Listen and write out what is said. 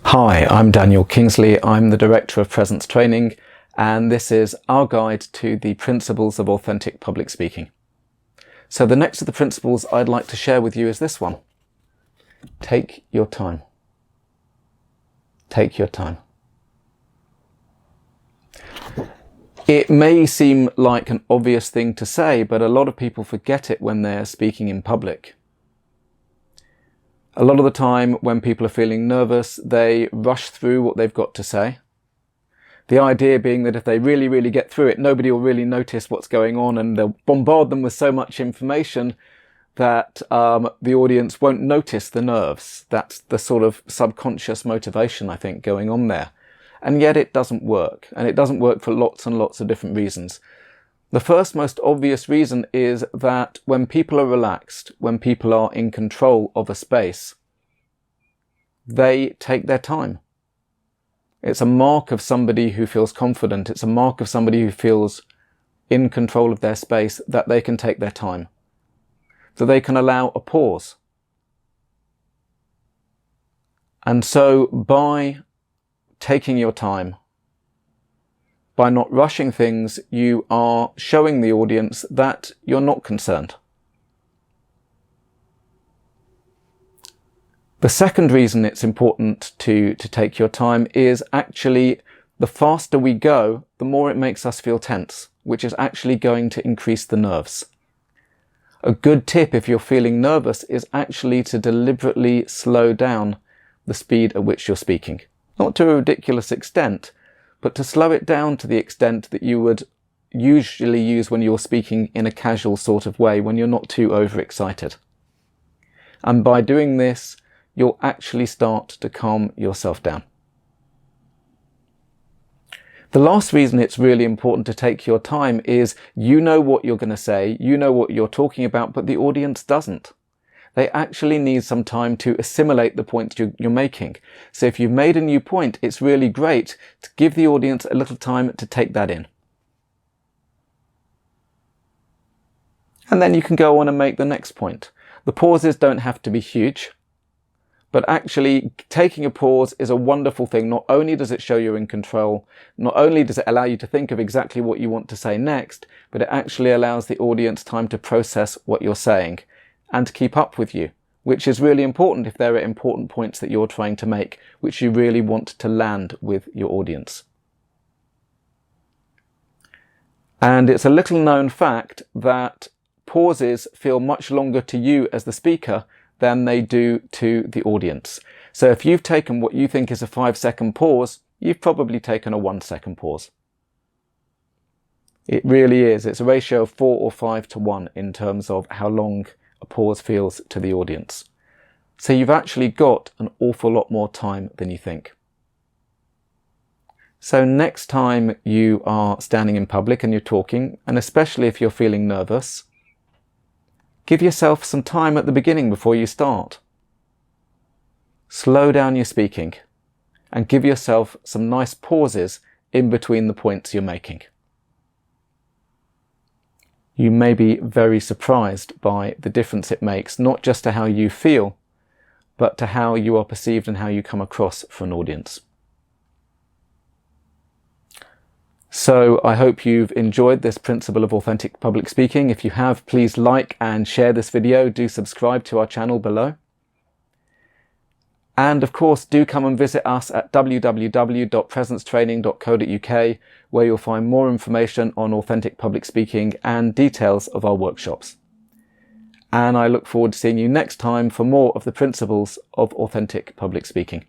Hi, I'm Daniel Kingsley. I'm the Director of Presence Training, and this is our guide to the principles of authentic public speaking. So the next of the principles I'd like to share with you is this one. Take your time. Take your time. It may seem like an obvious thing to say, but a lot of people forget it when they're speaking in public. A lot of the time when people are feeling nervous, they rush through what they've got to say. The idea being that if they really get through it, nobody will really notice what's going on, and they'll bombard them with so much information that the audience won't notice the nerves. That's the sort of subconscious motivation, I think, going on there. And yet it doesn't work. And it doesn't work for lots and lots of different reasons. The first most obvious reason is that when people are relaxed, when people are in control of a space, they take their time. It's a mark of somebody who feels confident. It's a mark of somebody who feels in control of their space that they can take their time, that they can allow a pause. And so by taking your time, by not rushing things, you are showing the audience that you're not concerned. The second reason it's important to take your time is actually the faster we go, the more it makes us feel tense, which is actually going to increase the nerves. A good tip if you're feeling nervous is actually to deliberately slow down the speed at which you're speaking. Not to a ridiculous extent, but to slow it down to the extent that you would usually use when you're speaking in a casual sort of way, when you're not too overexcited. And by doing this, you'll actually start to calm yourself down. The last reason it's really important to take your time is you know what you're going to say, you know what you're talking about, but the audience doesn't. They actually need some time to assimilate the points you're making. So if you've made a new point, it's really great to give the audience a little time to take that in. And then you can go on and make the next point. The pauses don't have to be huge, but actually taking a pause is a wonderful thing. Not only does it show you're in control, not only does it allow you to think of exactly what you want to say next, but it actually allows the audience time to process what you're saying and to keep up with you, which is really important if there are important points that you're trying to make, which you really want to land with your audience. And it's a little known fact that pauses feel much longer to you as the speaker than they do to the audience. So if you've taken what you think is a 5-second pause, you've probably taken a 1-second pause. It really is. It's a ratio of 4 or 5 to 1 in terms of how long a pause feels to the audience. So you've actually got an awful lot more time than you think. So next time you are standing in public and you're talking, and especially if you're feeling nervous, give yourself some time at the beginning before you start. Slow down your speaking and give yourself some nice pauses in between the points you're making. You may be very surprised by the difference it makes, not just to how you feel, but to how you are perceived and how you come across for an audience. So I hope you've enjoyed this principle of authentic public speaking. If you have, please like and share this video. Do subscribe to our channel below. And of course, do come and visit us at www.presencetraining.co.uk, where you'll find more information on authentic public speaking and details of our workshops. And I look forward to seeing you next time for more of the principles of authentic public speaking.